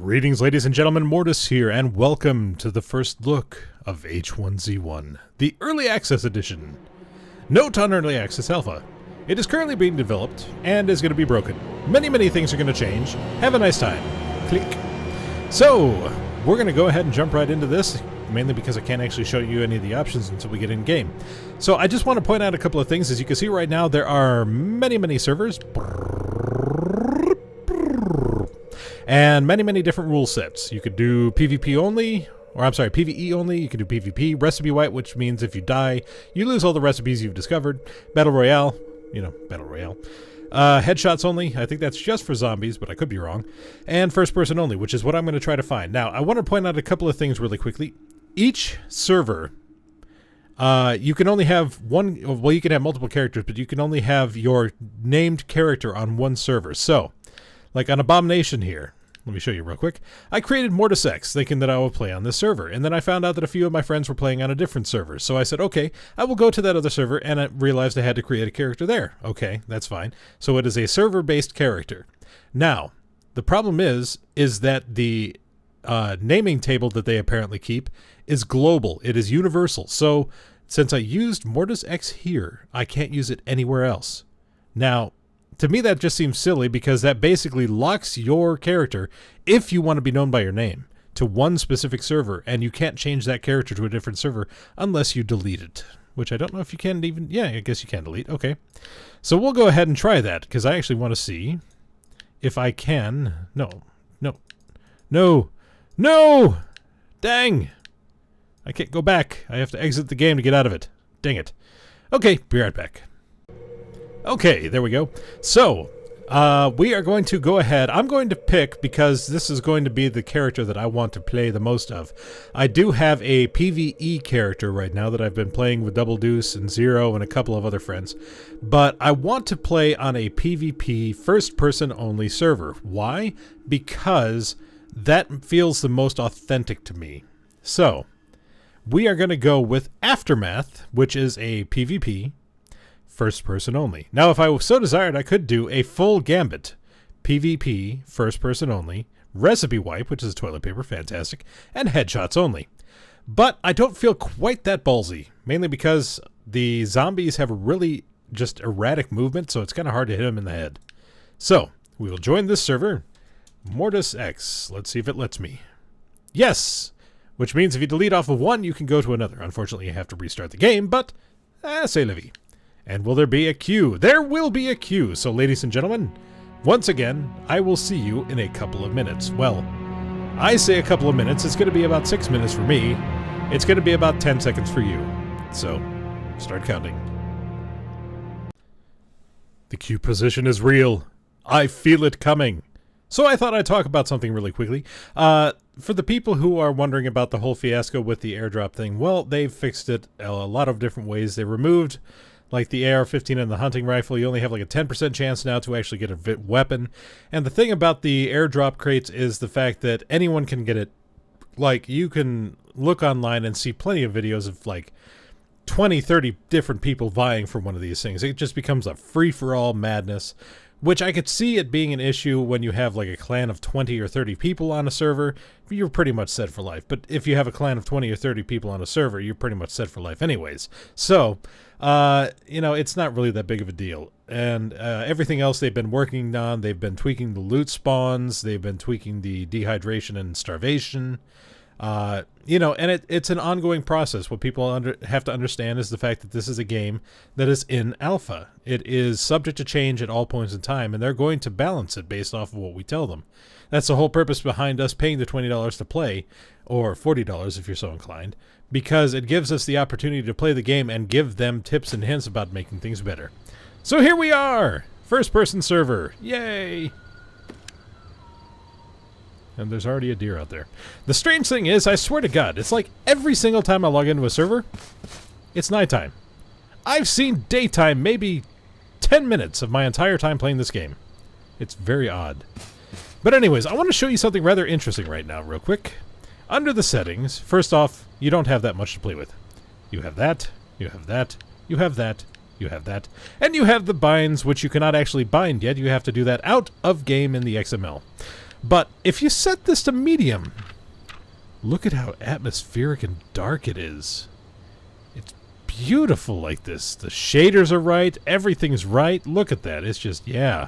Greetings, ladies and gentlemen, Mortus here, and welcome to the first look of H1Z1, the Early Access Edition. Note on Early Access Alpha. It is currently being developed, and is going to be broken. Many things are going to change. Have a nice time. Click. So, we're going to go ahead and jump right into this, mainly because I can't actually show you any of the options until we get in-game. So, I just want to point out a couple of things. As you can see right now, there are many servers. And many different rule sets. You could do PvP only, or I'm sorry, PvE only. You can do PvP, recipe wipe, which means if you die, you lose all the recipes you've discovered. Battle Royale, Battle Royale. Headshots only, I think that's just for zombies, but I could be wrong. And first person only, which is what I'm going to try to find. Now, I want to point out a couple of things really quickly. Each server, you can only have one, well, you can have multiple characters, but you can only have your named character on one server. So, like on Abomination here, let me show you real quick. I created Mortus X, thinking that I would play on this server, and then I found out that a few of my friends were playing on a different server. So I said, okay, I will go to that other server, and I realized I had to create a character there. Okay, that's fine. So it is a server-based character. Now, the problem is that the naming table that they apparently keep is global. It is universal. So since I used Mortus X here, I can't use it anywhere else. Now, to me, that just seems silly because that basically locks your character, if you want to be known by your name, to one specific server, and you can't change that character to a different server unless you delete it, which I don't know if you can even... Yeah, I guess you can delete. Okay. So we'll go ahead and try that because I actually want to see if I can... No! Dang! I can't go back. I have to exit the game to get out of it. Dang it. Okay, be right back. Okay, there we go. So, we are going to go ahead. I'm going to pick, because this is going to be the character that I want to play the most of. I do have a PvE character right now that I've been playing with Double Deuce and Zero and a couple of other friends. But I want to play on a PvP first-person only server. Why? Because that feels the most authentic to me. So, we are going to go with Aftermath, which is a PvP first person only. Now, if I so desired, I could do a full gambit. PvP, first person only, recipe wipe, which is toilet paper, fantastic, and headshots only. But I don't feel quite that ballsy, mainly because the zombies have a really just erratic movement, so it's kind of hard to hit them in the head. So, we will join this server, Mortus X. Let's see if it lets me. Yes! Which means if you delete off of one, you can go to another. Unfortunately, you have to restart the game, but c'est la vie. And will there be a queue? There will be a queue. So, ladies and gentlemen, once again, I will see you in a couple of minutes. Well, I say a couple of minutes. It's going to be about 6 minutes for me. It's going to be about 10 seconds for you. So, start counting. The queue position is real. I feel it coming. So I thought I'd talk about something really quickly. For the people who are wondering about the whole fiasco with the airdrop thing, well, they've fixed it a lot of different ways. They removed... like the AR-15 and the hunting rifle, you only have like a 10% chance now to actually get a weapon. And the thing about the airdrop crates is the fact that anyone can get it. Like, you can look online and see plenty of videos of like 20, 30 different people vying for one of these things. It just becomes a free-for-all madness, which I could see it being an issue when you have like a clan of 20 or 30 people on a server. You're pretty much set for life. But if you have a clan of 20 or 30 people on a server, you're pretty much set for life anyways. So... it's not really that big of a deal. And everything else they've been working on, they've been tweaking the loot spawns, they've been tweaking the dehydration and starvation. And it's an ongoing process. What people have to understand is the fact that this is a game that is in alpha. It is subject to change at all points in time, and they're going to balance it based off of what we tell them. That's the whole purpose behind us paying the $20 to play, or $40 if you're so inclined, because it gives us the opportunity to play the game and give them tips and hints about making things better. So here we are! First-person server. Yay! And there's already a deer out there. The strange thing is, I swear to God, it's like every single time I log into a server, it's nighttime. I've seen daytime maybe 10 minutes of my entire time playing this game. It's very odd. But anyways, I want to show you something rather interesting right now, real quick. Under the settings, first off, you don't have that much to play with. You have that, you have that, you have that, you have that, and you have the binds, which you cannot actually bind yet. You have to do that out of game in the XML. But if you set this to medium, look at how atmospheric and dark it is. It's beautiful like this. The shaders are right. Everything's right. Look at that. It's just, yeah.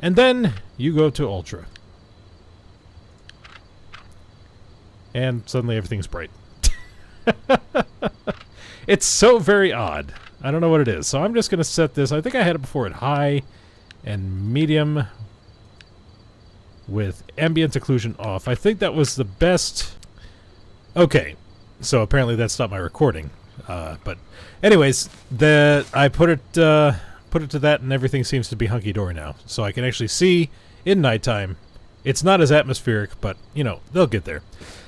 And then you go to ultra. And suddenly everything's bright. It's so very odd. I don't know what it is. So I'm just going to set this. I think I had it before at high and medium with ambient occlusion off. I think that was the best. Okay. So apparently that stopped my recording. But anyways, I put it to that and everything seems to be hunky-dory now. So I can actually see in nighttime. It's not as atmospheric, but, you know, they'll get there.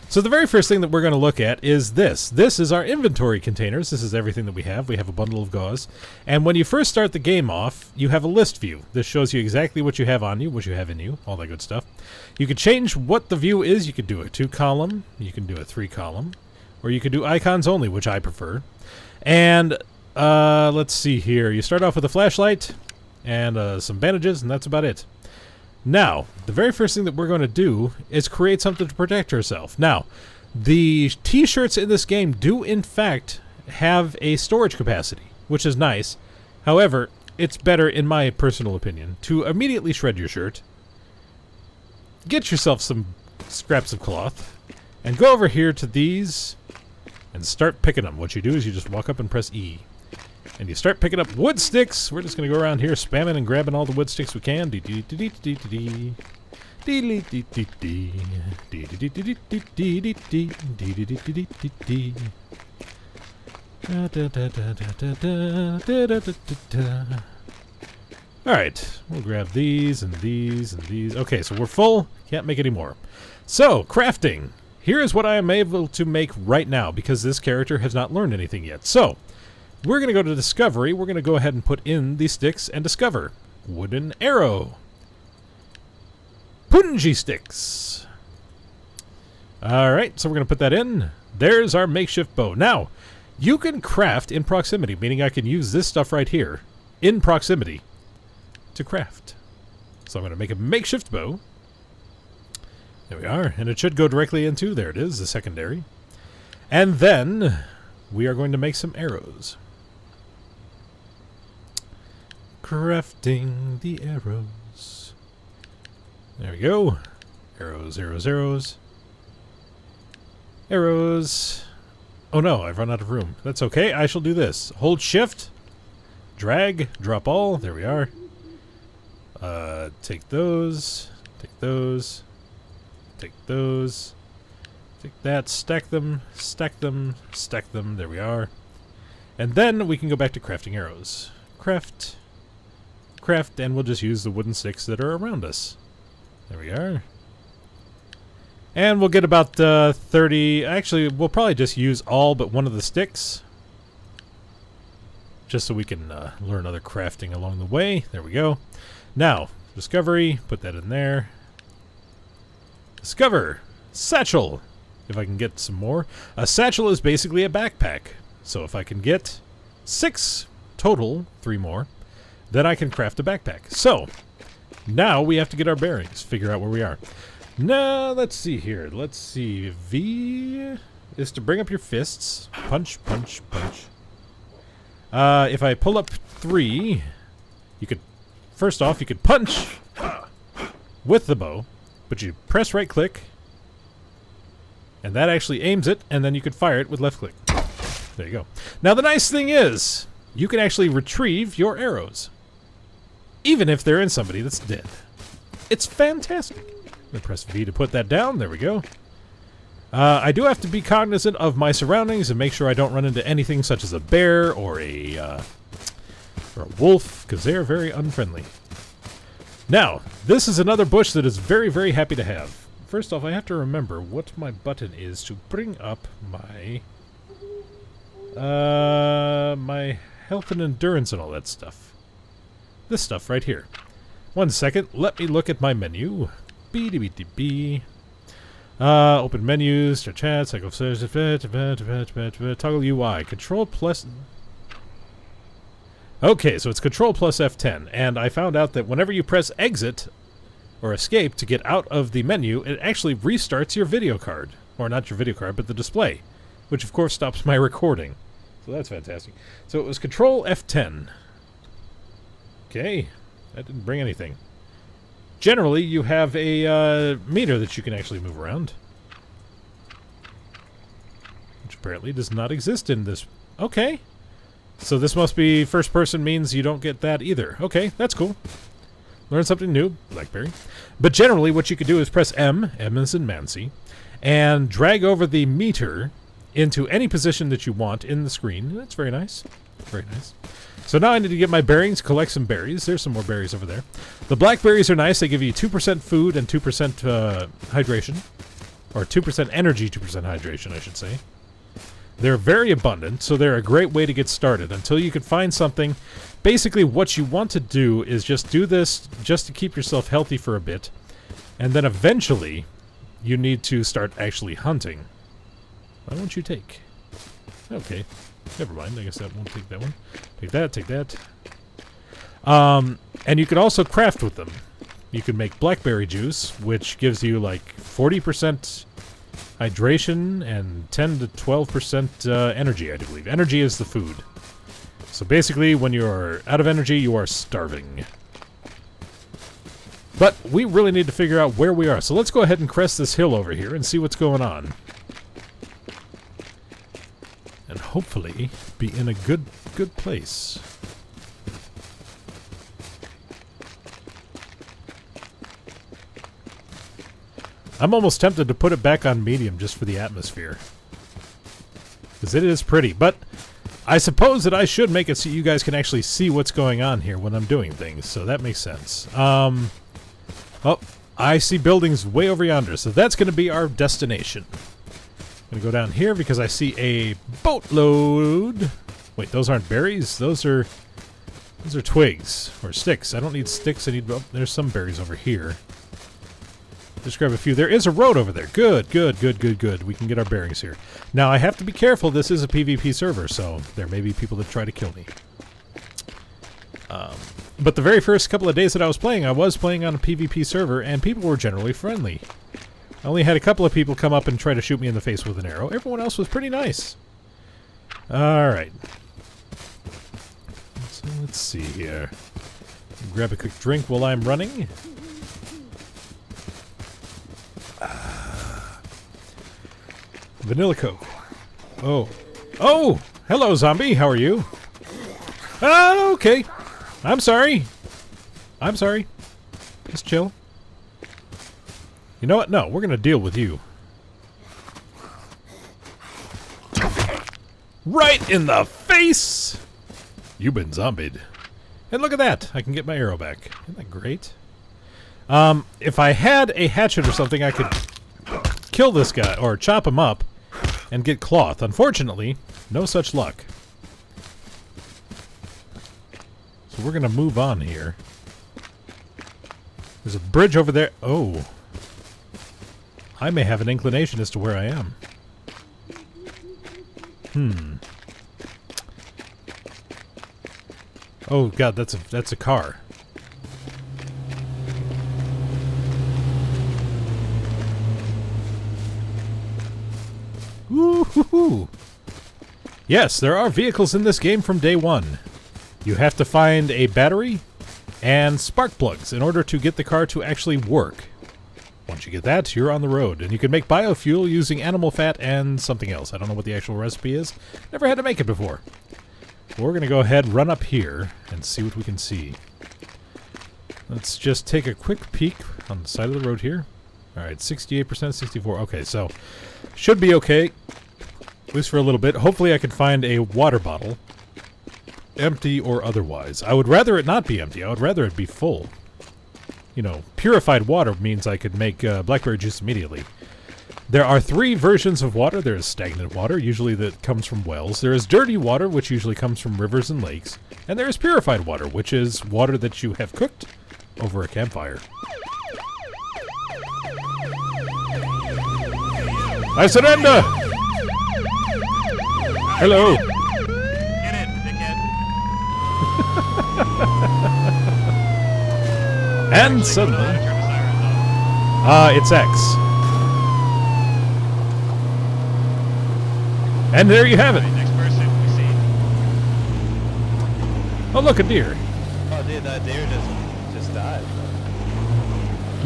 So the very first thing that we're going to look at is this. This is our inventory containers. This is everything that we have. We have a bundle of gauze. And when you first start the game off, you have a list view. This shows you exactly what you have on you, what you have in you, all that good stuff. You could change what the view is. You could do a 2-column. You can do a 3-column. Or you could do icons only, which I prefer. And let's see here. You start off with a flashlight and some bandages, and that's about it. Now, the very first thing that we're going to do is create something to protect ourselves. Now, the t-shirts in this game do, in fact, have a storage capacity, which is nice. However, it's better, in my personal opinion, to immediately shred your shirt, get yourself some scraps of cloth, and go over here to these and start picking them. What you do is you just walk up and press E. And you start picking up wood sticks. We're just going to go around here spamming and grabbing all the wood sticks we can. Alright, we'll grab these and these and these. Okay, so we're full. Can't make any more. So, crafting. Here is what I am able to make right now because this character has not learned anything yet. So, we're going to go to Discovery. We're going to go ahead and put in these sticks and discover. Wooden arrow. Punji sticks. Alright, so we're going to put that in. There's our makeshift bow. Now, you can craft in proximity, meaning I can use this stuff right here in proximity to craft. So I'm going to make a makeshift bow. There we are. And it should go directly into, there it is, the secondary. And then we are going to make some arrows. Crafting the arrows. There we go. Arrows, arrows, arrows. Arrows. Oh no, I've run out of room. That's okay, I shall do this. Hold shift. Drag. Drop all. There we are. Take those. Take those. Take those. Take that. Stack them. Stack them. Stack them. There we are. And then we can go back to crafting arrows. Craft. Craft, and we'll just use the wooden sticks that are around us. There we are. And we'll get about 30... Actually, we'll probably just use all but one of the sticks. Just so we can learn other crafting along the way. There we go. Now, discovery. Put that in there. Discover. Satchel. If I can get some more. A satchel is basically a backpack. So if I can get 6 total, 3 more, then I can craft a backpack. So, now we have to get our bearings, figure out where we are. Now, let's see here. Let's see. V is to bring up your fists. Punch, punch, punch. If I pull up 3, you could, first off, you could punch with the bow, but you press right click, and that actually aims it, and then you could fire it with left click. There you go. Now, the nice thing is, you can actually retrieve your arrows, even if they're in somebody that's dead. It's fantastic. I'm going to press V to put that down. There we go. I do have to be cognizant of my surroundings and make sure I don't run into anything such as a bear or a wolf, because they are very unfriendly. Now, this is another bush that is very, very happy to have. First off, I have to remember what my button is to bring up my my health and endurance and all that stuff. This stuff right here. 1 second, let me look at my menu. B. Open menus, chat, cycle, toggle UI, control plus. Okay, so it's control plus F10, and I found out that whenever you press exit, or escape to get out of the menu, it actually restarts your video card. Or not your video card, but the display. Which, of course, stops my recording. So that's fantastic. So it was Control F10. Okay. That didn't bring anything. Generally, you have a meter that you can actually move around. Which apparently does not exist in this. Okay. So this must be first person means you don't get that either. Okay, that's cool. Learn something new. Blackberry. But generally, what you could do is press M as in Mancy, and drag over the meter into any position that you want in the screen. That's very nice. Very nice. So now I need to get my bearings, collect some berries. There's some more berries over there. The blackberries are nice. They give you 2% food and 2% hydration. Or 2% energy, 2% hydration, I should say. They're very abundant, so they're a great way to get started. Until you can find something. Basically, what you want to do is just do this just to keep yourself healthy for a bit. And then eventually, you need to start actually hunting. Why won't you take? Okay. Never mind. I guess that won't take that one. Take that, take that. And you can also craft with them. You can make blackberry juice, which gives you like 40% hydration and 10 to 12% energy, I do believe. Energy is the food. So basically, when you're out of energy, you are starving. But we really need to figure out where we are. So let's go ahead and crest this hill over here and see what's going on. And hopefully be in a good place. I'm almost tempted to put it back on medium just for the atmosphere. Because it is pretty. But I suppose that I should make it so you guys can actually see what's going on here when I'm doing things. So that makes sense. Oh, I see buildings way over yonder. So that's going to be our destination. I'm going to go down here because I see a boatload. Wait, those aren't berries. Those are twigs or sticks. I don't need sticks. I need... Oh, there's some berries over here. Just grab a few. There is a road over there. Good, good, good, good, good. We can get our bearings here. Now, I have to be careful. This is a PvP server, so there may be people that try to kill me. But the very first couple of days that I was playing on a PvP server, and people were generally friendly. I only had a couple of people come up and try to shoot me in the face with an arrow. Everyone else was pretty nice. Alright. So let's see here. Grab a quick drink while I'm running. Vanilla Coke. Oh. Oh! Hello, zombie. How are you? Okay. I'm sorry. I'm sorry. Just chill. You know what? No, we're going to deal with you. Right in the face! You've been zombied. And look at that. I can get my arrow back. Isn't that great? If I had a hatchet or something, I could kill this guy, or chop him up, and get cloth. Unfortunately, no such luck. So we're going to move on here. There's a bridge over there. Oh. I may have an inclination as to where I am. Oh god, that's a car. Woo-hoo-hoo. Yes, there are vehicles in this game from day one. You have to find a battery and spark plugs in order to get the car to actually work. Once you get that, you're on the road. And you can make biofuel using animal fat and something else. I don't know what the actual recipe is. Never had to make it before. We're going to go ahead, run up here, and see what we can see. Let's just take a quick peek on the side of the road here. Alright, 68%, 64. Okay, so should be okay. At least for a little bit. Hopefully I can find a water bottle. Empty or otherwise. I would rather it not be empty. I would rather it be full. You know, purified water means I could make blackberry juice immediately. There are 3 versions of water. There is stagnant water, usually that comes from wells. There is dirty water, which usually comes from rivers and lakes. And there is purified water, which is water that you have cooked over a campfire. I surrender! Hello! Get in, dickhead. And suddenly... It's X. And there you have it. Next person we see. Oh, look, a deer. Oh, dude, that deer just died.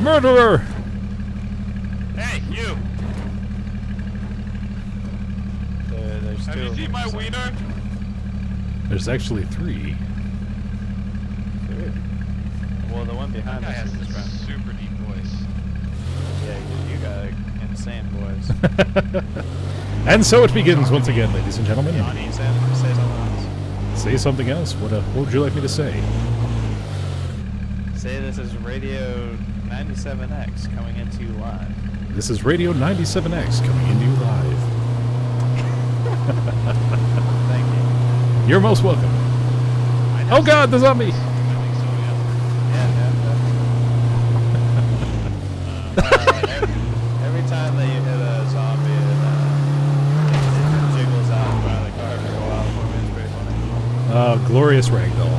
Murderer! Hey, you! There's Have two. you seen my wiener? There's actually 3. Well, the one That behind guy us has is a his friend. super deep voice. Yeah, you got an insane voice. And so it begins once again, ladies and gentlemen. Yanni, say something else. Say something else. What would you like me to say? Say this is Radio 97X coming into you live. This is Radio 97X coming into you live. Thank you. You're most welcome. Oh God, the zombie! I think so, yeah. Every time that you hit a zombie, it jiggles out in front of the car for a while for me. It's pretty funny. Glorious ragdoll.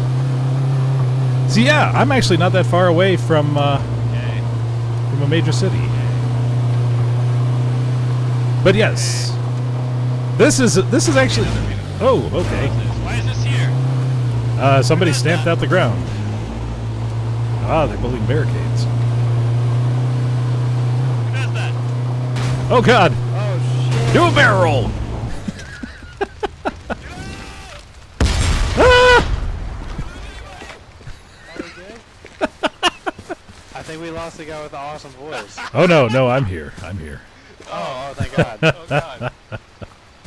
So yeah, I'm actually not that far away from a major city. But yes, this is actually. Oh, okay. Why is this here? Somebody stamped out the ground. Ah, they're building barricades. Who does that? Oh God! Oh shit! Do a barrel roll! Ah! I think we lost the guy with the awesome voice. Oh no, I'm here. I'm here. Oh, thank God. Oh God.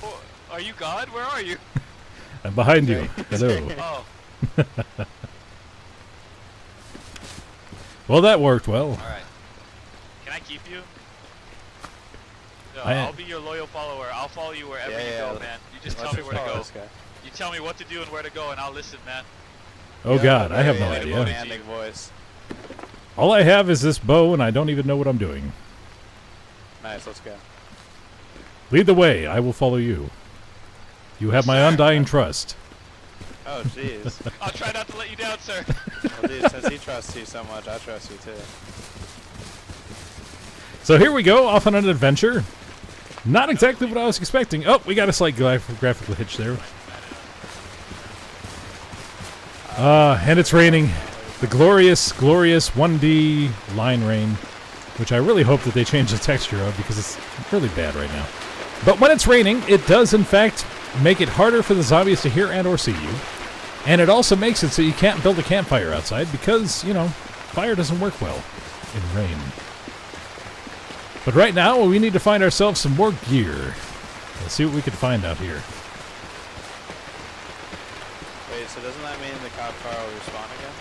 Oh, are you God? Where are you? I'm behind you. Hello. Oh, Well, that worked well. alright. Can I keep you? No, I- I'll be your loyal follower. I'll follow you wherever Yeah, you yeah, go, man. You just Let's tell me where to follow go. this guy. You tell me what to do and where to go, and I'll listen, man. Oh Yeah, God, I have no very idea. demanding voice. All I have is this bow, and I don't even know what I'm doing. Nice, let's go. Lead the way. I will follow you. You have my undying trust. Oh, jeez. I'll try not to let you down, sir. Well, dude, since he trusts you so much, I trust you too. So here we go, off on an adventure. Not exactly what I was expecting. Oh, we got a slight graphical hitch there. And it's raining. The glorious, glorious 1D line rain, which I really hope that they change the texture of because it's really bad right now. But when it's raining, it does in fact make it harder for the zombies to hear and or see you. And it also makes it so you can't build a campfire outside because, you know, fire doesn't work well in rain. But right now, we need to find ourselves some more gear. Let's see what we can find out here. Wait, so doesn't that mean the cop car will respawn again?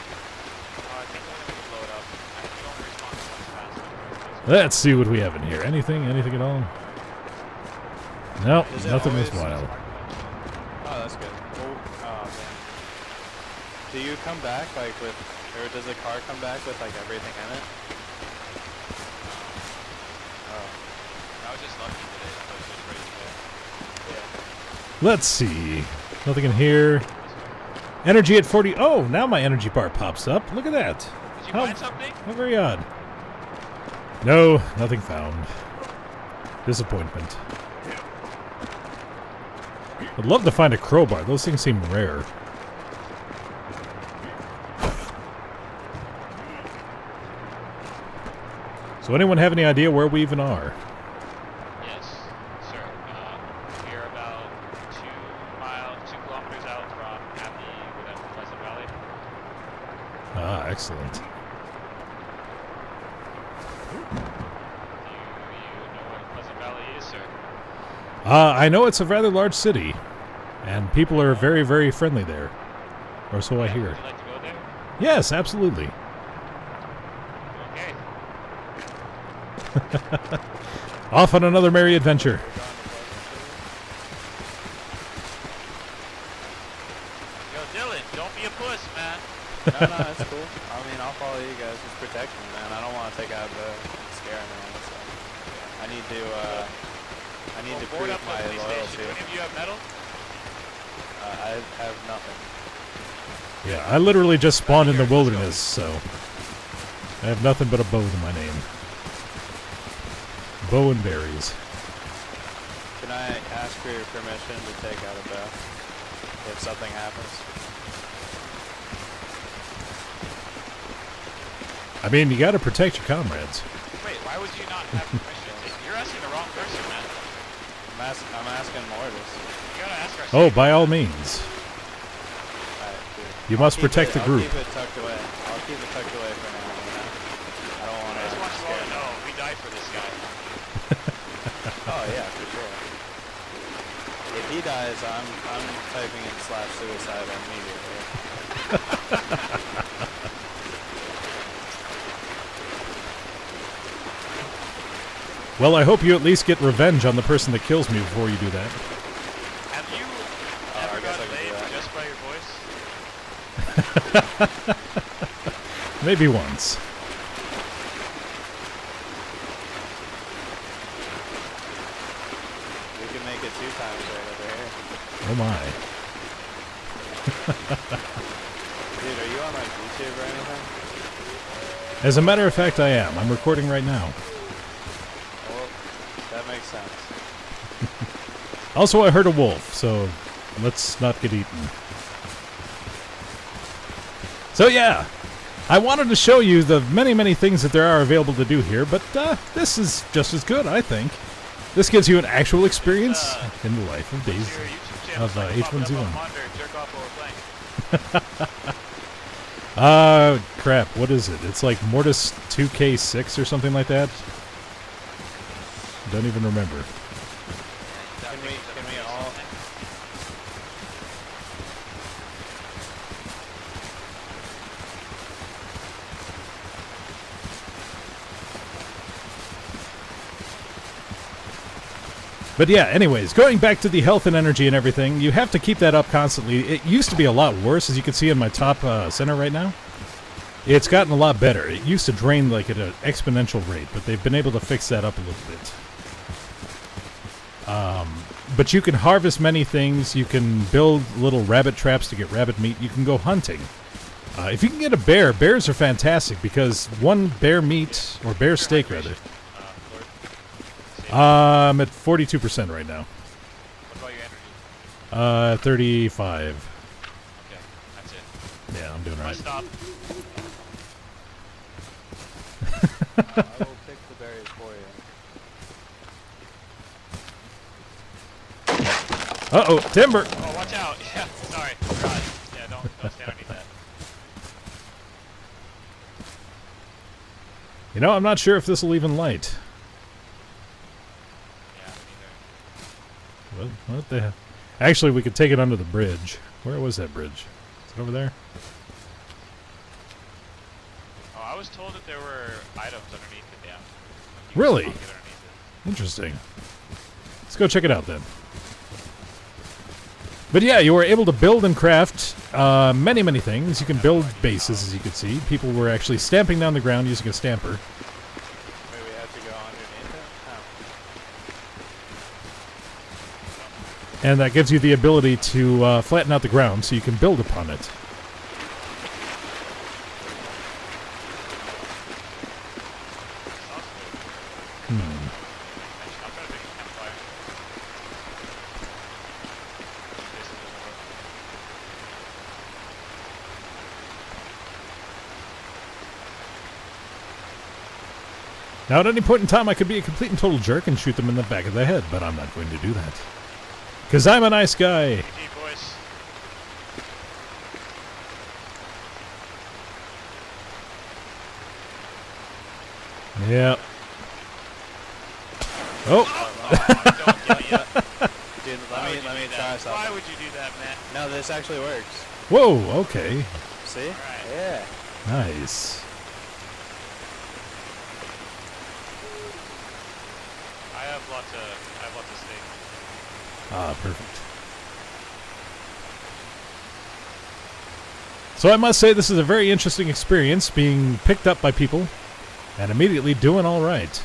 Oh, I think we're gonna blow it up. I don't respond to fast. Let's see what we have in here. Anything at all? No, Is it nothing always- worthwhile. Oh, that's good. Oh, man. Do you come back, like, with... Or does the car come back with, like, everything in it? Oh. I was just lucky today. I was just ready to go. Yeah. Let's see. Nothing in here. Energy at 40. Oh, now my energy bar pops up. Look at that. Did you How- find something? How very odd. No, nothing found. Disappointment. I'd love to find a crowbar. Those things seem rare. So anyone have any idea where we even are? Yes, sir. We are about 2 kilometers out from Happy within Pleasant Valley. Ah, excellent. Do you know what Pleasant Valley is, sir? I know it's a rather large city, and people are very, very friendly there. Or so I Yeah, hear. Would you like to go there? Yes, absolutely. Okay. Off on another merry adventure. Yo, Dylan, don't be a puss, man. No, that's cool. I mean, I'll follow you guys. Just protect me, man. I don't want to take out the scare anyone, so... I need to Well, board prove up the my police loyalty. station. Do any of you have metal? I have nothing. Yeah, I literally just spawned in the wilderness, so I have nothing but a bow to my name. bow and berries. Can I ask for your permission to take out a bow if something happens? I mean, you gotta protect your comrades. Wait, why would you not have permission? You're asking the wrong person, man. I'm asking Mortus. You gotta ask our Oh, safety by guy. all means. Alright, dude. You must protect the group. I'll keep it tucked away. I'll keep it tucked away for now. You know? I don't want I just want you all to to. know, we died for this guy. Oh yeah, for sure. If he dies, I'm typing in /suicide immediately. Well, I hope you at least get revenge on the person that kills me before you do that. Have you ever I guess I gotten can do laid that. just by your voice? Maybe once. We can make it 2 times right over here. Oh my. Dude, are you on like YouTube or anything? As a matter of fact, I am. I'm recording right now. Well, that makes sense. Also, I heard a wolf, so let's not get eaten. So yeah, I wanted to show you the many things that there are available to do here, but this is just as good, I think. This gives you an actual experience in the life of days Your YouTube channel of popping up on H1Z1. the monitor, jerk off while we're playing. Crap, what is it? It's like Mortus 2K6 or something like that? Don't even remember. Can we all... But yeah, anyways, going back to the health and energy and everything, you have to keep that up constantly. It used to be a lot worse, as you can see in my top center right now. It's gotten a lot better. It used to drain like at an exponential rate, but they've been able to fix that up a little bit. But you can harvest many things. You can build little rabbit traps to get rabbit meat. You can go hunting. If you can get a bear, bears are fantastic because one bear meat, or bear steak rather. I'm at 42% right now. What about your energy? 35. Okay, that's it. Yeah, I'm doing If I right. stop, I will pick the berries for you. Uh-oh, timber! oh, watch out. Yeah, sorry. Forgot. Yeah, don't stand underneath that. You know, I'm not sure if this will even light. Yeah, me neither. What the hell? Actually, we could take it under the bridge. Where was that bridge? Is it over there? Oh, I was told that there were items underneath the dam. Really? Get underneath it. Interesting. Let's go check it out then. But yeah, you were able to build and craft many things. You can build bases, as you can see. People were actually stamping down the ground using a stamper. Wait, we have to go underneath it? Oh. And that gives you the ability to flatten out the ground so you can build upon it. I'm trying to make a campfire. This doesn't work. Now, at any point in time, I could be a complete and total jerk and shoot them in the back of the head, but I'm not going to do that. Because I'm a nice guy. GG, boys. Yeah. Oh! Don't kill ya. Dude, Why would let you me do try that? something. Why would you do that, man? No, this actually works. Whoa, okay. See? Alright. Yeah. Nice. I have lots of steak. Ah, perfect. So I must say this is a very interesting experience, being picked up by people and immediately doing all right.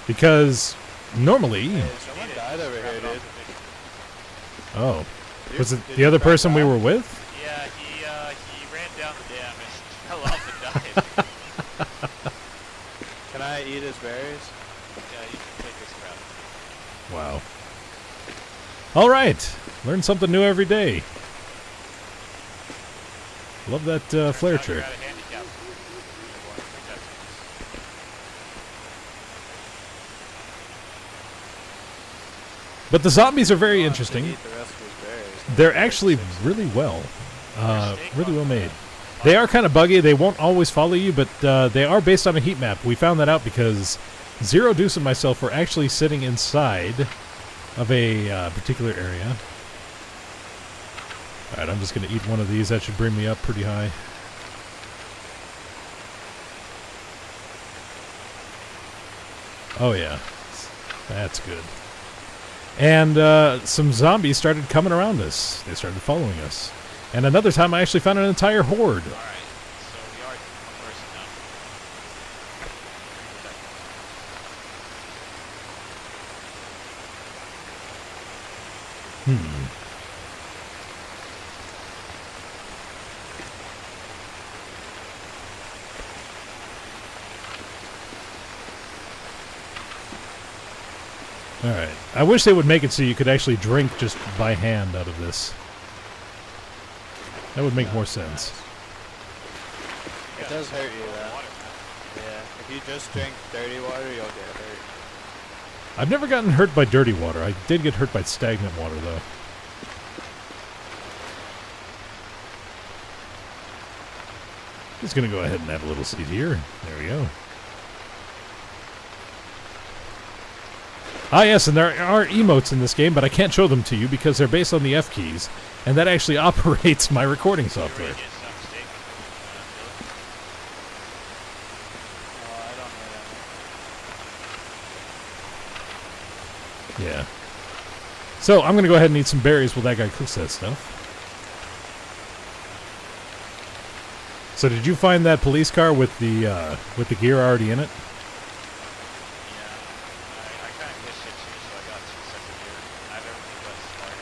Because normally... Hey, someone died over here, dude. Oh. Dude, Was it did the you other crack person we down? were with? Yeah, he ran down the dam and fell off and died. Can I eat his berries? Yeah, you can take this crap. Wow. All right. Learn something new every day. Love that flare Turns out you're trick. at a handicap. But the zombies are very He interesting. eat the rest of his berries. They're actually really well made. They are kind of buggy. They won't always follow you, but they are based on a heat map. We found that out because Zero Deuce and myself were actually sitting inside of a particular area. Alright, I'm just going to eat one of these. That should bring me up pretty high. Oh yeah, that's good. And some zombies started coming around us. They started following us. And another time I actually found an entire horde. Alright, so we are one person now. Alright. I wish they would make it so you could actually drink just by hand out of this. That would make more sense. It does hurt you, though. Yeah, if you just drink dirty water, you'll get hurt. I've never gotten hurt by dirty water. I did get hurt by stagnant water, though. Just gonna go ahead and have a little seat here. There we go. Ah, yes, and there are emotes in this game, but I can't show them to you because they're based on the F keys, and that actually operates my recording software. Get some steak. Oh, I don't know. Yeah. So, I'm gonna go ahead and eat some berries while that guy cooks that stuff. So, did you find that police car with the gear already in it? I kind of missed it too, so I got 2 sets of gear. I have everything but spark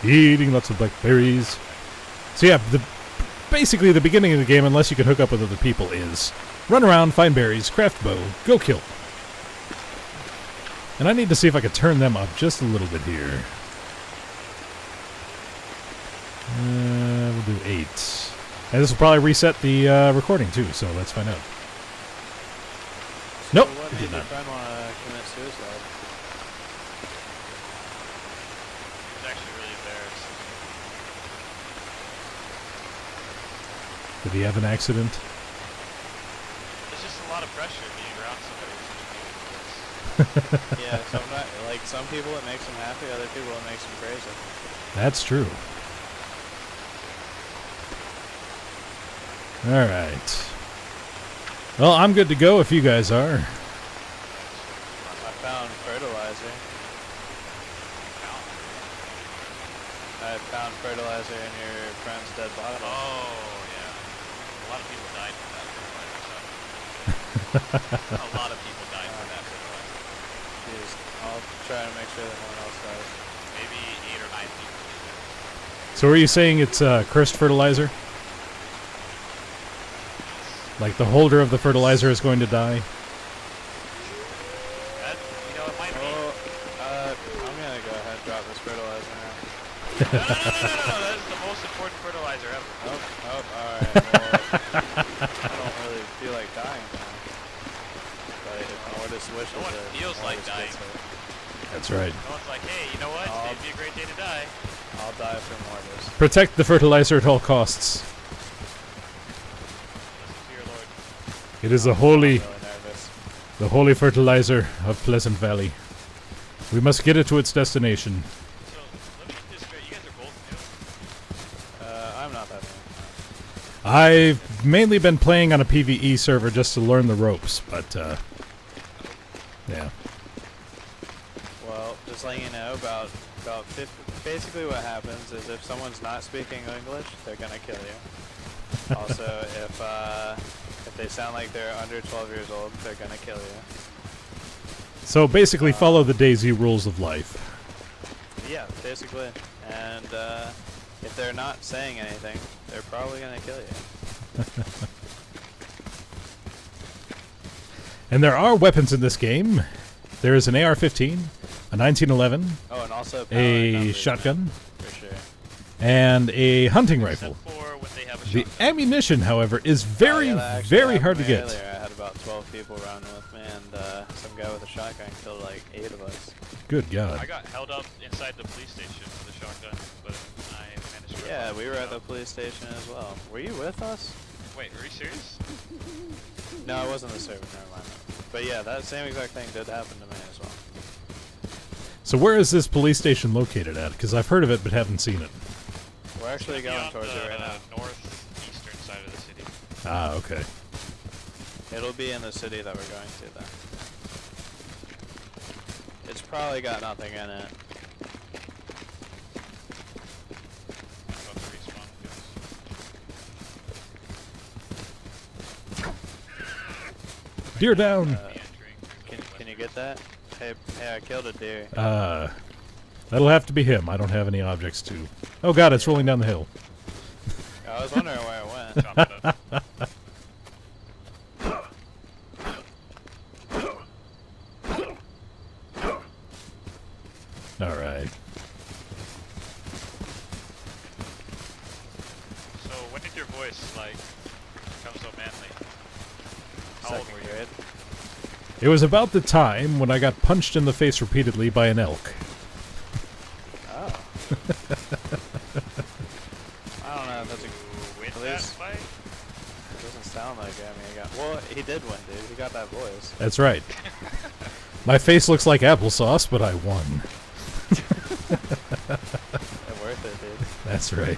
Eating lots of blackberries. So yeah, basically the beginning of the game, unless you can hook up with other people, is run around, find berries, craft bow, go kill. And I need to see if I can turn them up just a little bit here. We'll do 8. And this will probably reset the recording too, so let's find out. Nope, What it made did your not. friend want to commit suicide? It's actually really embarrassed. Did he have an accident? There's just a lot of pressure being around somebody who's doing this. Yeah, like some people it makes them happy, other people it makes them crazy. That's true. Alright. Well, I'm good to go if you guys are. I found fertilizer. I found fertilizer in your friend's dead body. Oh, yeah. A lot of people died from that fertilizer. A lot of people died from that fertilizer. Jeez, I'll try to make sure that no one else dies. Maybe 8 or 9 people. So are you saying it's cursed fertilizer? Like the holder of the fertilizer is going to die? That, it might be. Oh, I'm gonna go ahead and drop this fertilizer now. No, that is the most important fertilizer ever. Alright, well, I don't really feel like dying now. But if Mortus wishes No one it, feels like Mortus dying. gets it. That's right. No one's like, hey, you know what? It'd be a great day to die. I'll die for Mortus. Protect the fertilizer at all costs. Listen to your Lord. It is the I'm holy, really nervous. the holy fertilizer of Pleasant Valley. We must get it to its destination. So, let me get this straight. You guys are both new? I'm not that new. I've mainly been playing on a PvE server just to learn the ropes, but yeah. Well, just letting you know about basically what happens is if someone's not speaking English, they're gonna kill you. Also, if they sound like they're under 12 years old, they're gonna kill you. So basically follow the DayZ rules of life. Yeah, basically. And if they're not saying anything, they're probably gonna kill you. And there are weapons in this game. There is an AR-15, a 1911, Oh, and also a shotgun, for sure. and a hunting rifle. Except for when they have a The shotgun. ammunition, however, is very, Oh, yeah, that actually very hard to happened get. Earlier. I had about 12 people running with me, and some guy with a shotgun killed like 8 of us. Good I God. got held up inside the police station with a shotgun, but I managed to. Yeah, we were at the police station as well. Were you with us? Wait, are you serious? No, I wasn't the server. Never mind. But yeah, that same exact thing did happen to me as well. So where is this police station located at? Because I've heard of it but haven't seen it. We're actually It's gonna going be towards on it the right now. northeastern side of the city. Ah, okay. It'll be in the city that we're going to then. It's probably got nothing in it. About to respawn, yes. Deer down. Be entering. Can you get that? Hey, I killed a deer. That'll have to be him. I don't have any objects to. Oh God, it's rolling down the hill. I was wondering where it went. Chop it up. All right. So when did your voice like become so manly? How old Second were you? grade. It was about the time when I got punched in the face repeatedly by an elk. Oh. I don't know if that's a... Win At that least- fight? It doesn't sound like it. I mean, he got... Well, he did win, dude. He got that voice. That's right. My face looks like applesauce, but I won. It's worth it, dude. That's right.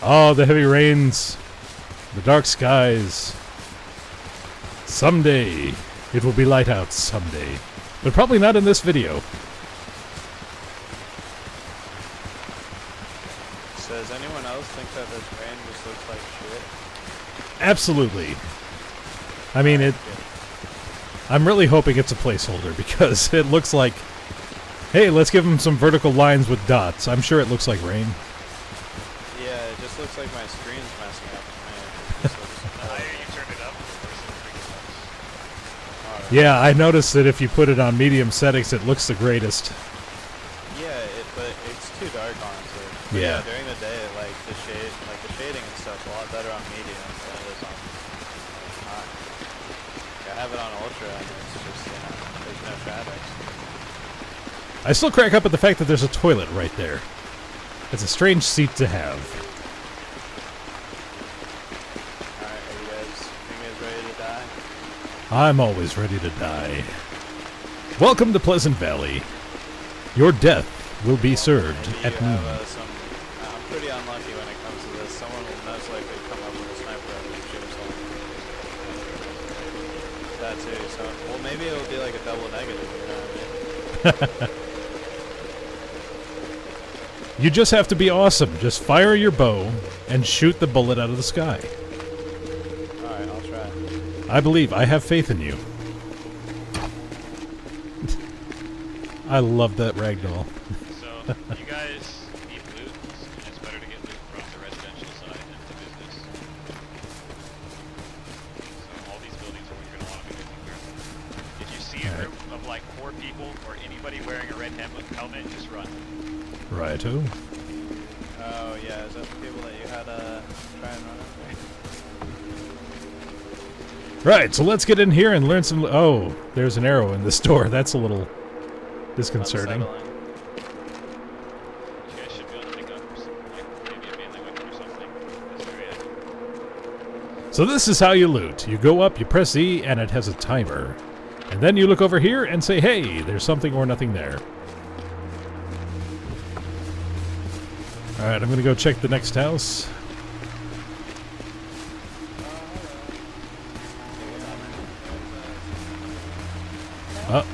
Oh, the heavy rains, the dark skies. Someday, it will be light out someday. But probably not in this video. So does anyone else think that this rain just looks like shit? Absolutely. I mean, it. I'm really hoping it's a placeholder because it looks like, hey, let's give them some vertical lines with dots. I'm sure it looks like rain. Yeah, it just looks like my screen's messing up to me. It just looks The higher you turn it up, the worse it freaking looks. alright. Yeah, I noticed that if you put it on medium settings, it looks the greatest. Yeah, but it's too dark, honestly. But Yeah. during the day, like the shading and stuff's a lot better on medium than it is on high. I have it on ultra, and it's just there's no shadows. I still crack up at the fact that there's a toilet right there. It's a strange seat to have. Alright, are you guys ready to die? I'm always ready to die. Welcome to Pleasant Valley. Your death will be served Maybe at you noon. have, I'm pretty unlucky when it comes to this. Someone will most likely come up with a sniper rifle and shoot us all. That too, so... Well, maybe it'll be like a double negative, you know what I mean? You just have to be awesome. Just fire your bow and shoot the bullet out of the sky. Alright, I'll try. I believe. I have faith in you. I love that ragdoll. So you guys need loot, and it's better to get loot from the residential side than the business. So all these buildings are what you're gonna want to be looking for. If you see a group of like 4 people or anybody wearing a red helmet, just run. Righto. Oh, yeah, is that the people that you had try and run over? Right, so let's get in here and learn some... Oh, there's an arrow in this door. That's a little disconcerting. You guys should be able to pick up like maybe a melee weapon or something. That's where you're at. So this is how you loot. You go up, you press E, and it has a timer. And then you look over here and say, hey, there's something or nothing there. Alright, I'm gonna go check the next house. Oh,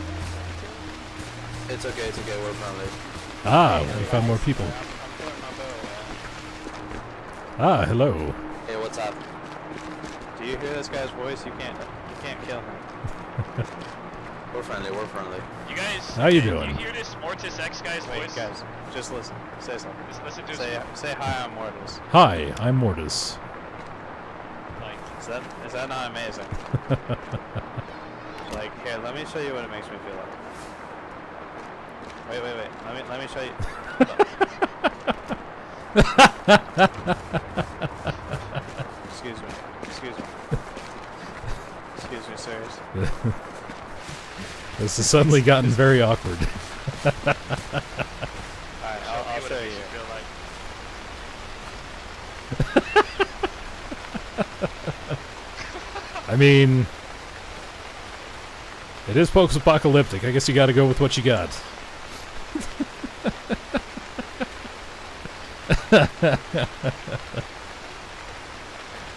It's okay, we're friendly. we found more people. I'm putting my bow Ah, hello. Hey, what's up? Do you hear this guy's voice? You can't kill him. We're friendly, we're friendly. You guys. How you can doing? You hear this Mortus X guy's Wait, voice? guys, just listen. Say something. Just listen to his Say hi, I'm Mortus. Hi, I'm Mortus. like. Is that not amazing? Like, here, let me show you what it makes me feel like. Wait. Let me show you. Excuse me. Excuse me, sirs. This has suddenly gotten very awkward. Alright, I'll What show it makes you. feel like. I mean, it is post-apocalyptic. I guess you gotta go with what you got.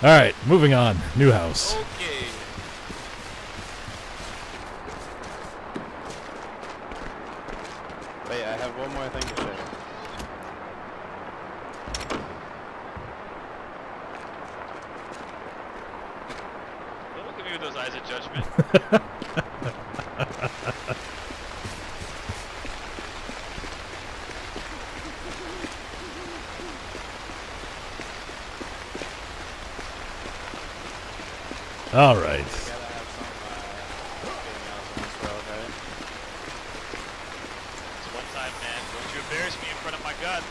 Alright, moving on. New house. Okay. Wait, I have one more thing to show you. Don't look at me with those eyes of judgment. Alright. You gotta have some getting out in this world, right? It's one time, man. Don't you embarrass me in front of my god.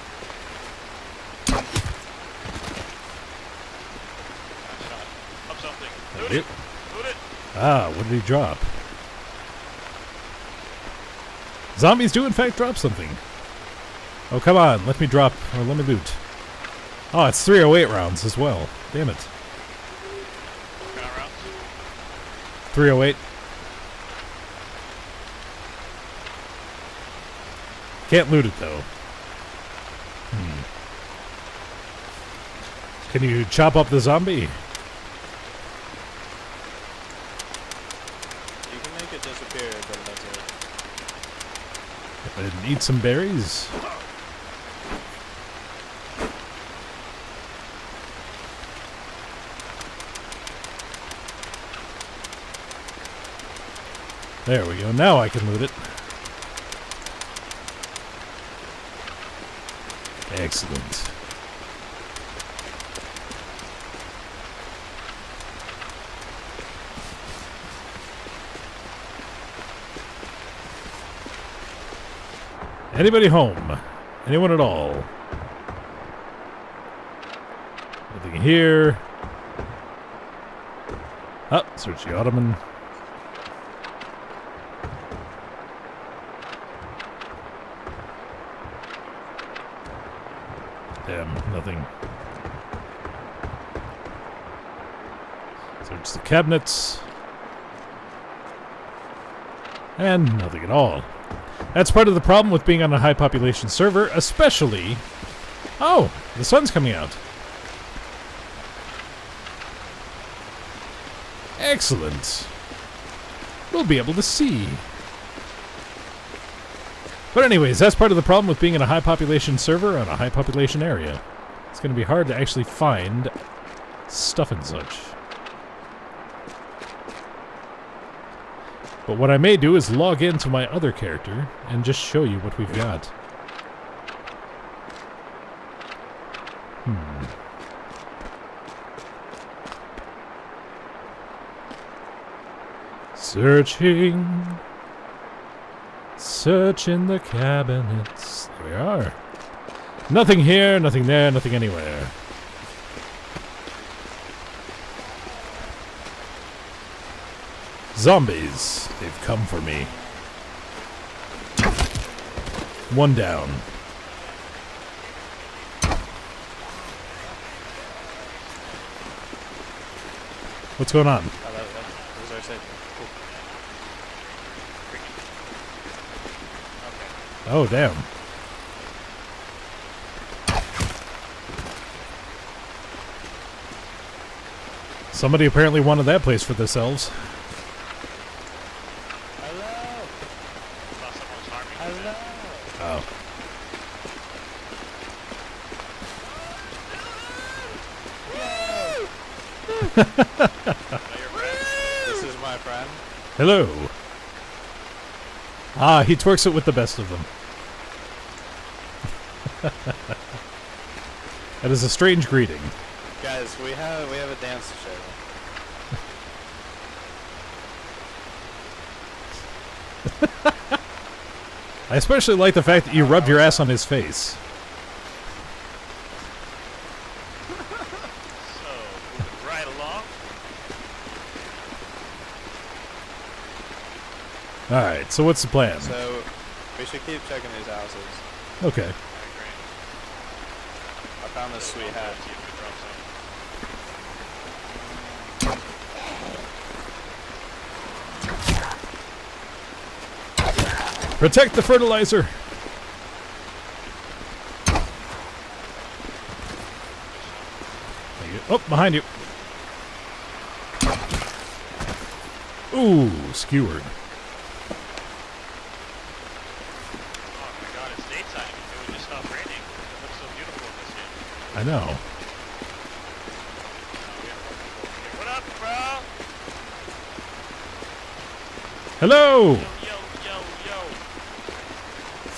Nice shot. Up something. Loot it. Loot it. Ah, what did he drop? Zombies do in fact drop something. Oh, come on. Let me drop, or let me loot. Oh, it's 308 rounds as well. Damn it. What kind of rounds? 308. Can't loot it, though. Can you chop up the zombie? You can make it disappear, but that's it. And eat some berries? There we go. Now I can loot it. Excellent. Anybody home? Anyone at all? Nothing here. Oh, search the ottoman. Damn, nothing. Search the cabinets. And nothing at all. That's part of the problem with being on a high population server, especially... Oh, the sun's coming out. Excellent. We'll be able to see. But anyways, that's part of the problem with being in a high population server on a high population area. It's going to be hard to actually find stuff and such. But what I may do is log into my other character and just show you what we've got. Searching. Searching the cabinets. There we are. Nothing here, nothing there, nothing anywhere. Zombies. They've come for me. One down. What's going on? Oh, that was our safe. Cool. Okay. Oh, damn. Somebody apparently wanted that place for themselves. Hello! Thought someone was harming you, Hello! man. Oh. Is that your friend? This is my friend. Hello. Ah, he twerks it with the best of them. That is a strange greeting. Guys, we have a dance to show. I especially like the fact that you rubbed your ass on his face. So, moving right along. Alright, so what's the plan? So, we should keep checking these houses. Okay. I agree. I found this sweet hat. See if it drops in. Protect the fertilizer! Thank you. Oh, behind you. Ooh, skewered. Oh my god, it's daytime. It would just stop raining. It looks so beautiful in this game. I know. Oh, we have more people over here. What up, bro? Hello! Yo, yo, yo, yo.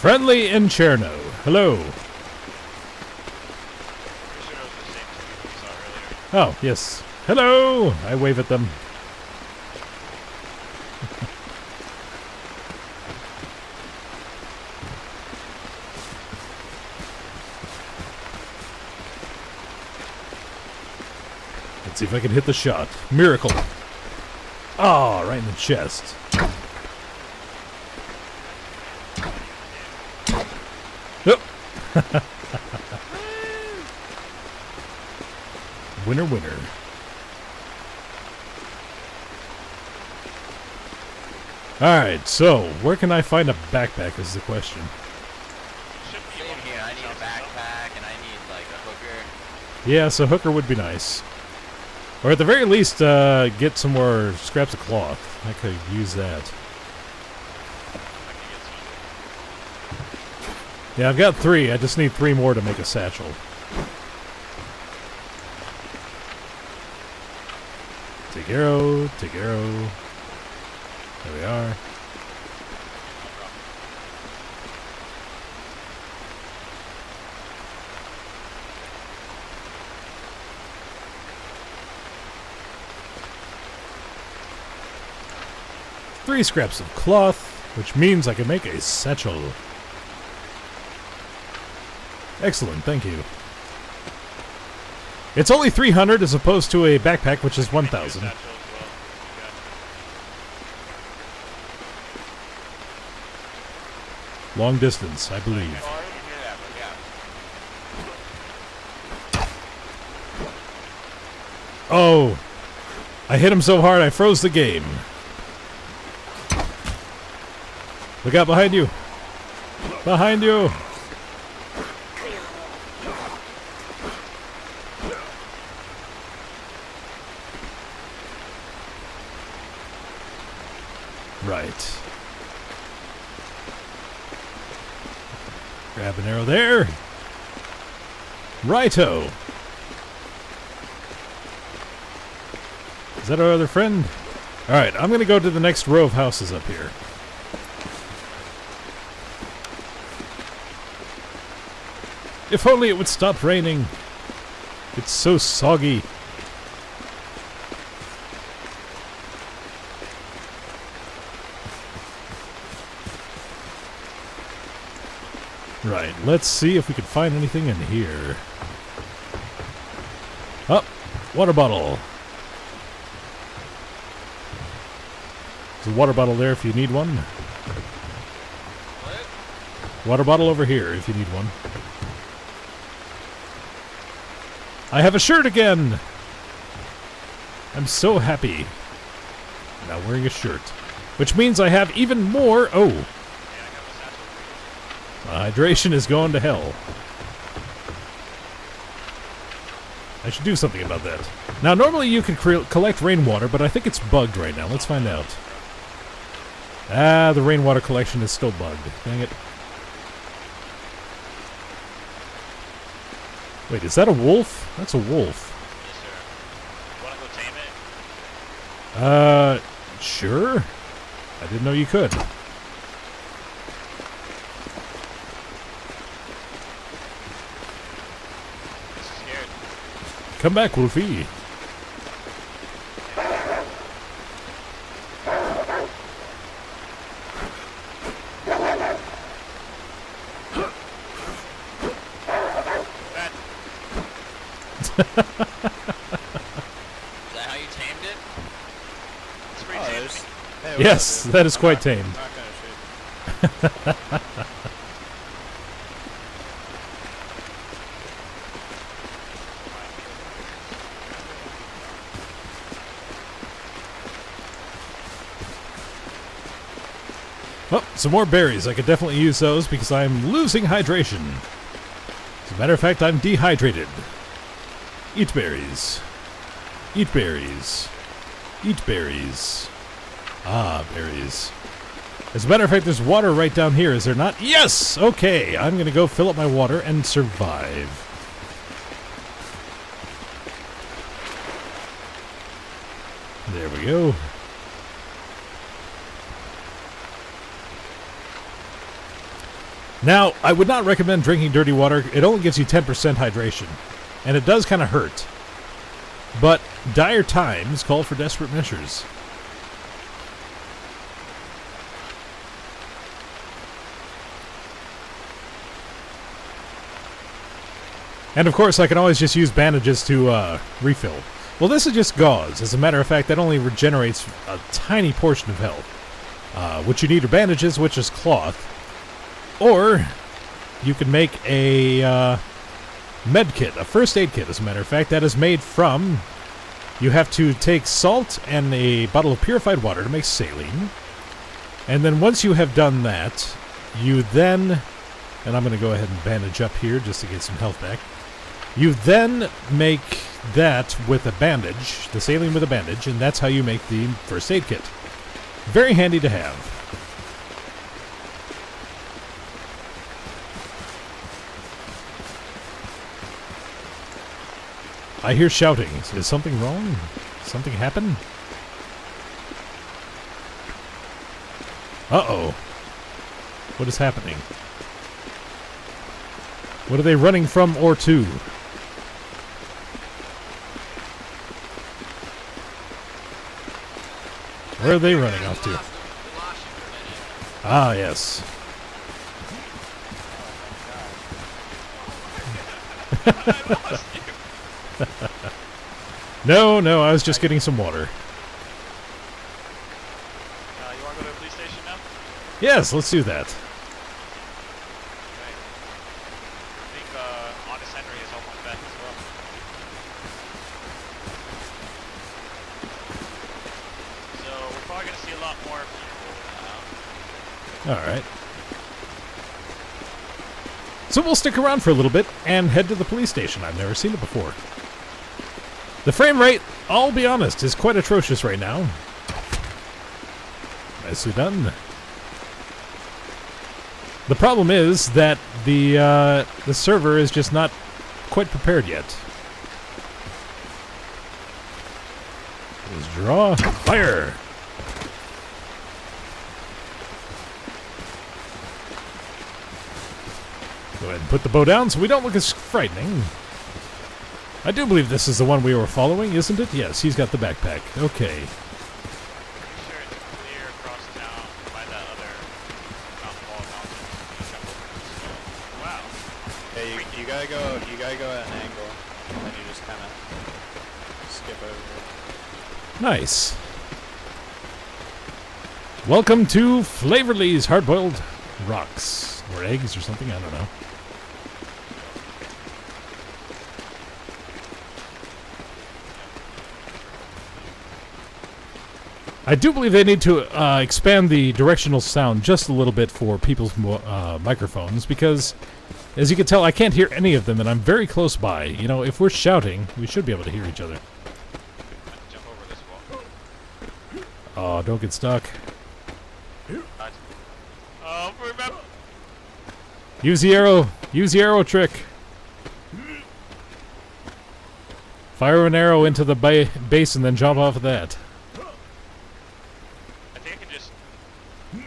Friendly in Cherno. Hello. Pretty sure it was the same two people we saw earlier. Oh, yes. Hello! I wave at them. Let's see if I can hit the shot. Miracle. Ah, right in the chest. Nope. Winner, winner. Alright, so, where can I find a backpack is the question. Should be Same one of here. the I need a houses, backpack and I need like a hooker. Yeah, so hooker would be nice. Or at the very least, get some more scraps of cloth. I could use that. though. I can get some. Yeah, I've got 3. I just need 3 more to make a satchel. Take arrow, take arrow. There we are. Three scraps of cloth, which means I can make a satchel. Excellent, thank you. It's only 300 as opposed to a backpack, which is 1,000. Satchel as well. Okay. Long distance, I believe. Oh, I didn't hear that, but yeah. Oh! I hit him so hard I froze the game. Look out behind you! Behind you! Right. Grab an arrow there. Righto. Is that our other friend? Alright, I'm gonna go to the next row of houses up here. If only it would stop raining. It's so soggy. Right, let's see if we can find anything in here. Oh, water bottle. There's a water bottle there if you need one. What? Water bottle over here if you need one. I have a shirt again! I'm so happy. Now wearing a shirt. Which means I have even more... Oh! Yeah, I got the satchel for you. My hydration is going to hell. I should do something about that. Now, normally you can collect rainwater, but I think it's bugged right now. Let's find out. Ah, the rainwater collection is still bugged. Dang it. Wait, is that a wolf? That's a wolf. Yes, sir. Wanna go tame it? Sure. I didn't know you could. Come back, Wolfie. That, Is that how you tamed it? it's pretty Oh, tame. there's. Hey, what's Yes, up, dude? that is I'm quite not- tame. I'm not gonna shoot. Oh, some more berries. I could definitely use those because I'm losing hydration. As a matter of fact, I'm dehydrated. Eat berries. Eat berries. Eat berries. Ah, berries. As a matter of fact, there's water right down here, is there not? Yes! Okay, I'm going to go fill up my water and survive. There we go. Now, I would not recommend drinking dirty water. It only gives you 10% hydration, and it does kind of hurt. But dire times call for desperate measures. And of course, I can always just use bandages to refill. Well, this is just gauze. As a matter of fact, that only regenerates a tiny portion of health. What you need are bandages, which is cloth. Or you can make a med kit, a first aid kit, as a matter of fact, that is made from... You have to take salt and a bottle of purified water to make saline. And then once you have done that, you then... And I'm going to go ahead and bandage up here just to get some health back. You then make that with a bandage, the saline with a bandage, and that's how you make the first aid kit. Very handy to have. I hear shouting. Is something wrong? Something happen? Uh-oh. What is happening? What are they running from or to? Where are they running off to? Ah, yes. I lost you. No, I was just getting some water. You want to go to the police station now? Yes, let's do that. Okay. I think Honest Henry is almost back as well. So we're probably going to see a lot more people. Alright. So we'll stick around for a little bit and head to the police station. I've never seen it before. The frame rate, I'll be honest, is quite atrocious right now. Nicely done. The problem is that the server is just not quite prepared yet. Let's draw. Fire! Go ahead and put the bow down so we don't look as frightening. I do believe this is the one we were following, isn't it? Yes, he's got the backpack. Okay. Pretty sure it's clear across town by that other mountain wall mountain. Wow. Yeah, you gotta go at an angle, and then you just kind of skip over it. Nice. Welcome to Flavorly's Hard-Boiled Rocks. Or eggs or something, I don't know. I do believe they need to expand the directional sound just a little bit for people's microphones because, as you can tell, I can't hear any of them and I'm very close by. You know, if we're shouting, we should be able to hear each other. Jump over this wall. Oh, don't get stuck. Remember. Use the arrow. Use the arrow trick. Fire an arrow into the base and then jump off of that. I think I can just. Make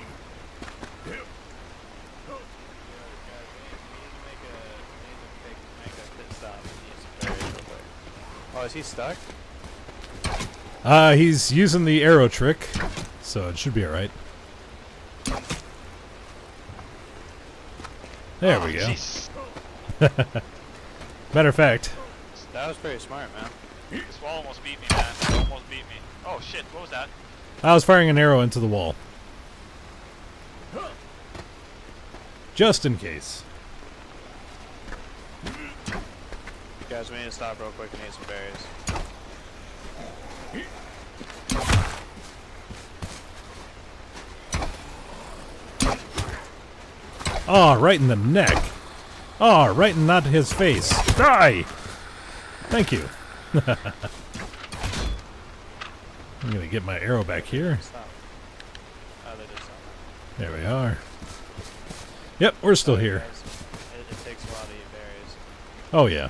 a pit stop and use the berries real quick. Oh, is he stuck? He's using the arrow trick, so it should be alright. There we go. Jeez. Matter of fact, That was pretty smart, man. This wall almost beat me, man. It almost beat me. Oh shit, what was that? I was firing an arrow into the wall. Just in case. Guys, we need to stop real quick and eat some berries. Oh, right in the neck. Oh, right in not his face. Die! Thank you. I'm gonna get my arrow back here. Stop. Oh, they did stop. There we are. Yep, we're still here. Guys, it takes a while to eat berries. Oh, yeah.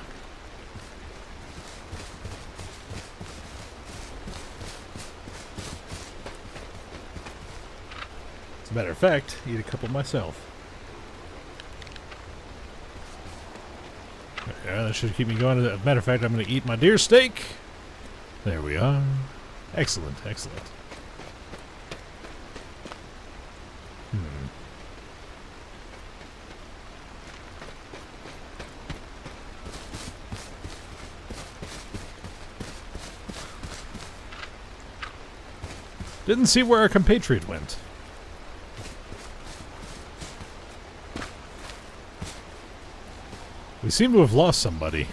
As a matter of fact, eat a couple myself. Yeah, that should keep me going. As a matter of fact, I'm going to eat my deer steak. There we are. Excellent, excellent. Didn't see where our compatriot went. We seem to have lost somebody.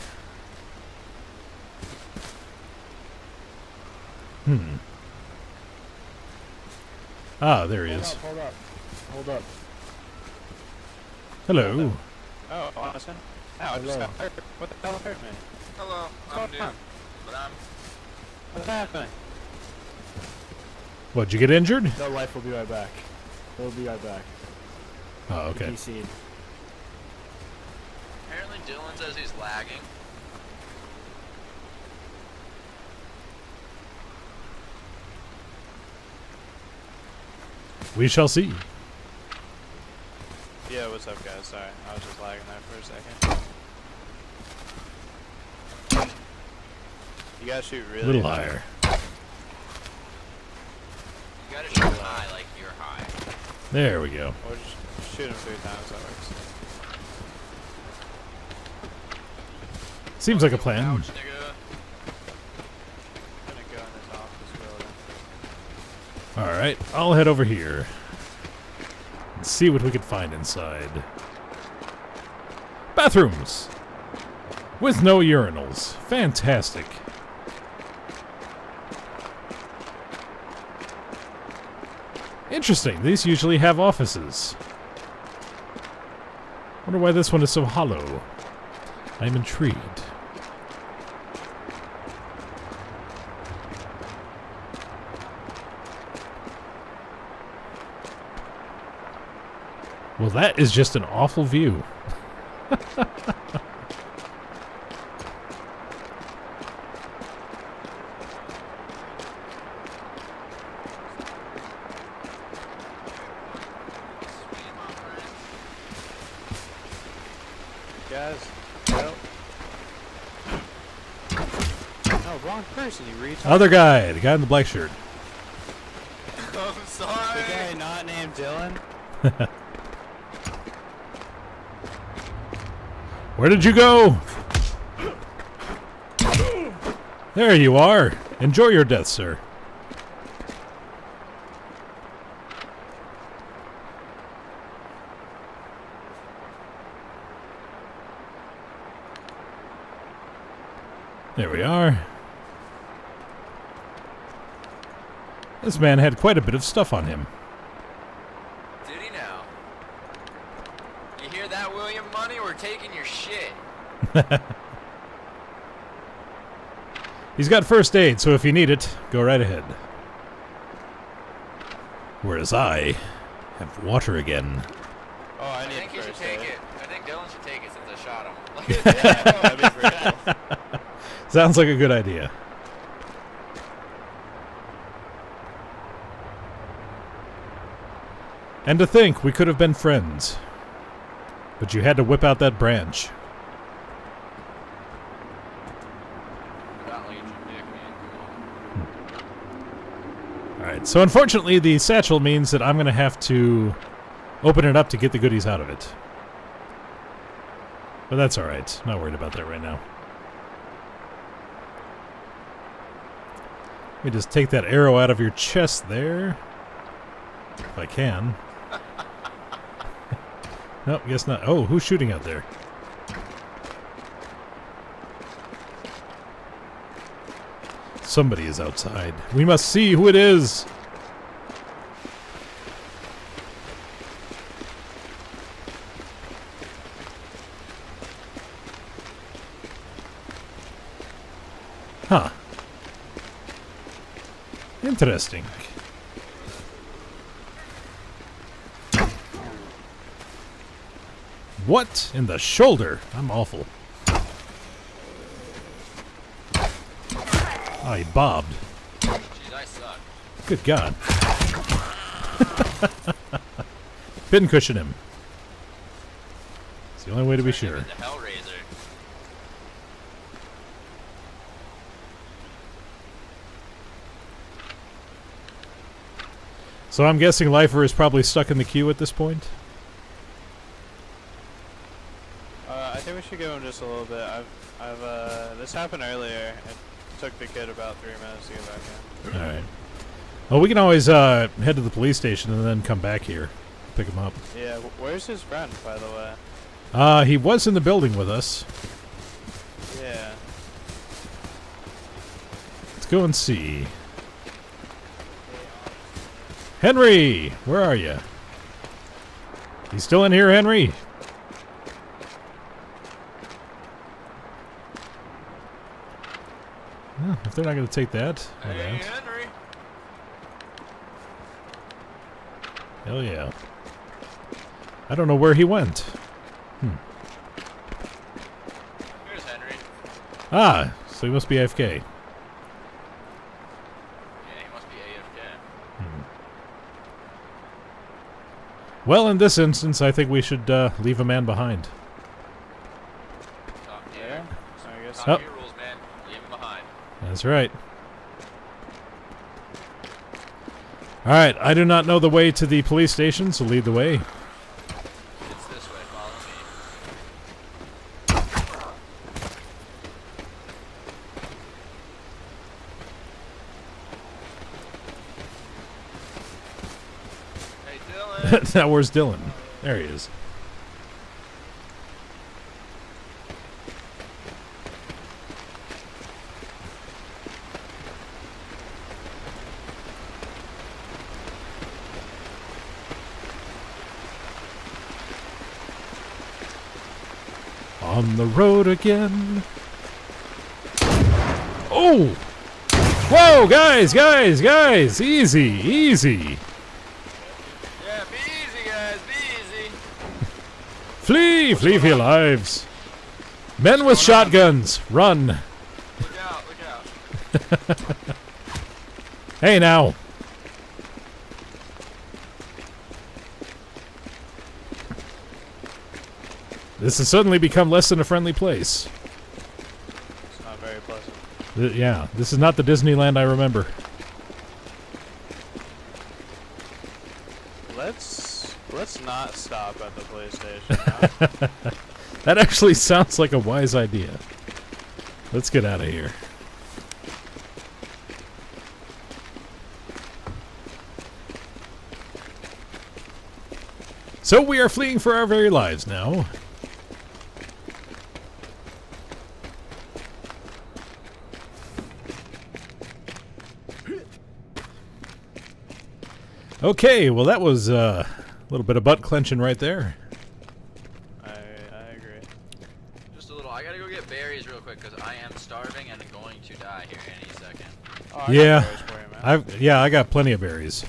Ah, there he is. Hold up. Hold up. Hello. Oh, Austin? Ow, I just got hurt. What the hell hurt me? Hello, What's I'm going new, on? but I'm What's happening? What, did you get injured? No, life will be right back. We'll be right back. Oh, okay. PC'd. apparently Dylan says he's lagging. We shall see. Yeah, what's up, guys? Sorry, I was just lagging there for a second. You gotta shoot really A little high. higher. You gotta shoot high like you're high. There we go. Or just shoot him 3 times, that works. Seems like a Yo, plan. ouch, nigga. I'm gonna go in this office building. Alright, I'll head over here. And see what we can find inside. Bathrooms! With no urinals. Fantastic. Interesting, these usually have offices. Wonder why this one is so hollow. I'm intrigued. Well, that is just an awful view. Guys, go. No, wrong person, you retard. Other guy, the guy in the black shirt. I'm The sorry. guy not named Dylan? Where did you go? There you are. Enjoy your death, sir. There we are. This man had quite a bit of stuff on him. Did he now? You hear that, William? Money? We're taking your shit. He's got first aid, so if you need it, go right ahead. Whereas I have water again. Oh, I I need think he should first take aid. it. I think Dylan should take it since I shot him. Yeah, that'd be pretty cool. Sounds like a good idea. And to think we could have been friends. But you had to whip out that branch. got like a Jim Dick, man. Alright, so unfortunately the satchel means that I'm going to have to open it up to get the goodies out of it. But that's alright. Not worried about that right now. Let me just take that arrow out of your chest there. If I can. Nope, guess not. Oh, who's shooting out there? Somebody is outside. We must see who it is. Huh. Interesting. What in the shoulder? I'm awful. Oh, he bobbed. Jeez, I suck. Good God. Pincushion him. It's the only way to be sure. The Hellraiser. So I'm guessing Lifer is probably stuck in the queue at this point? I think we should give him just a little bit. This happened earlier. It took the kid about 3 minutes to get back in. Alright. Well, we can always head to the police station and then come back here. Pick him up. Yeah, where's his friend, by the way? He was in the building with us. Yeah. Let's go and see. Henry! Where are you? You still in here, Henry? Well, if they're not going to take that, why Hey, not? Henry. Hell yeah. I don't know where he went. Here's Henry. Ah, so he must be AFK. Yeah, he must be AFK. Well, in this instance, I think we should leave a man behind. Top tier. Yeah? I guess. Oh. Top tier rules, man. Leave him behind. That's right. Alright, I do not know the way to the police station, so lead the way. It's this way. Follow me. Hey, Dylan. Now where's Dylan? There he is. On the road again. Oh! Whoa, guys! Easy, easy. Yeah, be easy, guys. Be easy. Flee for your lives. Men with shotguns, run. Look out, look out. Hey now. This has suddenly become less than a friendly place. It's not very pleasant. Yeah, this is not the Disneyland I remember. Let's not stop at the police station. Huh? That actually sounds like a wise idea. Let's get out of here. So we are fleeing for our very lives now. Okay, well that was a little bit of butt clenching right there. I agree. Just a little. I gotta go get berries real quick because I am starving and going to die here any second. Oh, I got Yeah, berries for you, man. I got plenty of berries.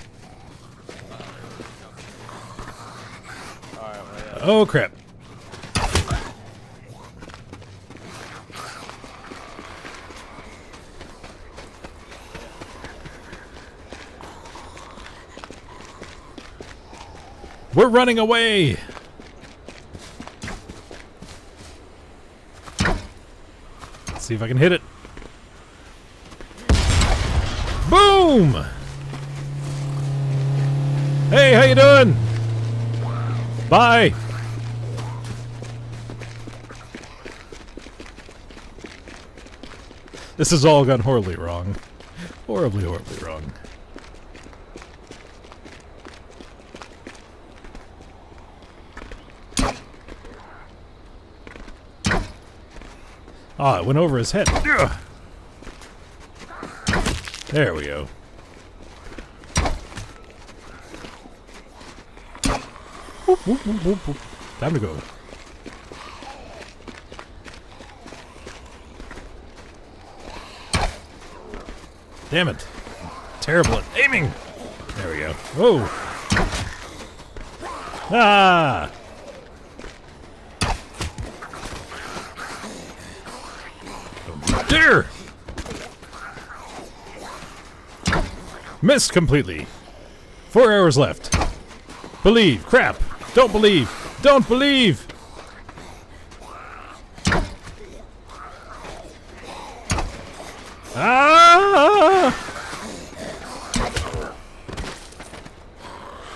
Alright, well, yeah. Oh crap. We're running away. Let's see if I can hit it. Boom! Hey, how you doing? Bye! This has all gone horribly wrong. Horribly, horribly wrong. Ah, it went over his head. Ugh. There we go. Whoop, whoop, whoop, whoop, whoop. Time to go. Damn it. Terrible at aiming. There we go. Whoa. Ah! Oh, dear! Missed completely. 4 hours left. Believe. Crap. Don't believe. Don't believe. Ah!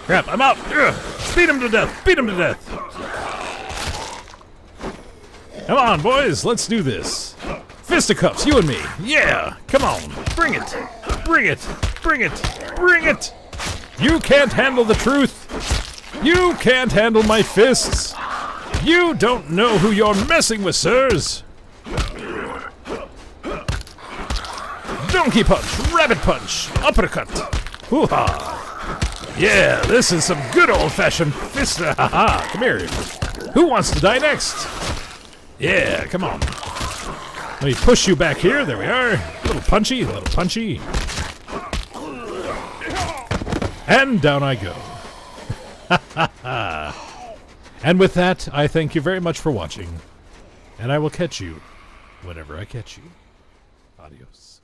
Crap, I'm out. Ugh. Beat him to death. Beat him to death. Come on, boys. Let's do this. Fisticuffs, you and me. Yeah. Come on. Bring it. Bring it. Bring it. Bring it. You can't handle the truth. You can't handle my fists. You don't know who you're messing with, sirs. Donkey punch, rabbit punch, uppercut. Hoo-ha. Yeah, this is some good old-fashioned fist. Ha-ha. Come here. Who wants to die next? Yeah, come on. Let me push you back here. There we are. A little punchy, a little punchy. And down I go. And with that, I thank you very much for watching. And I will catch you whenever I catch you. Adios.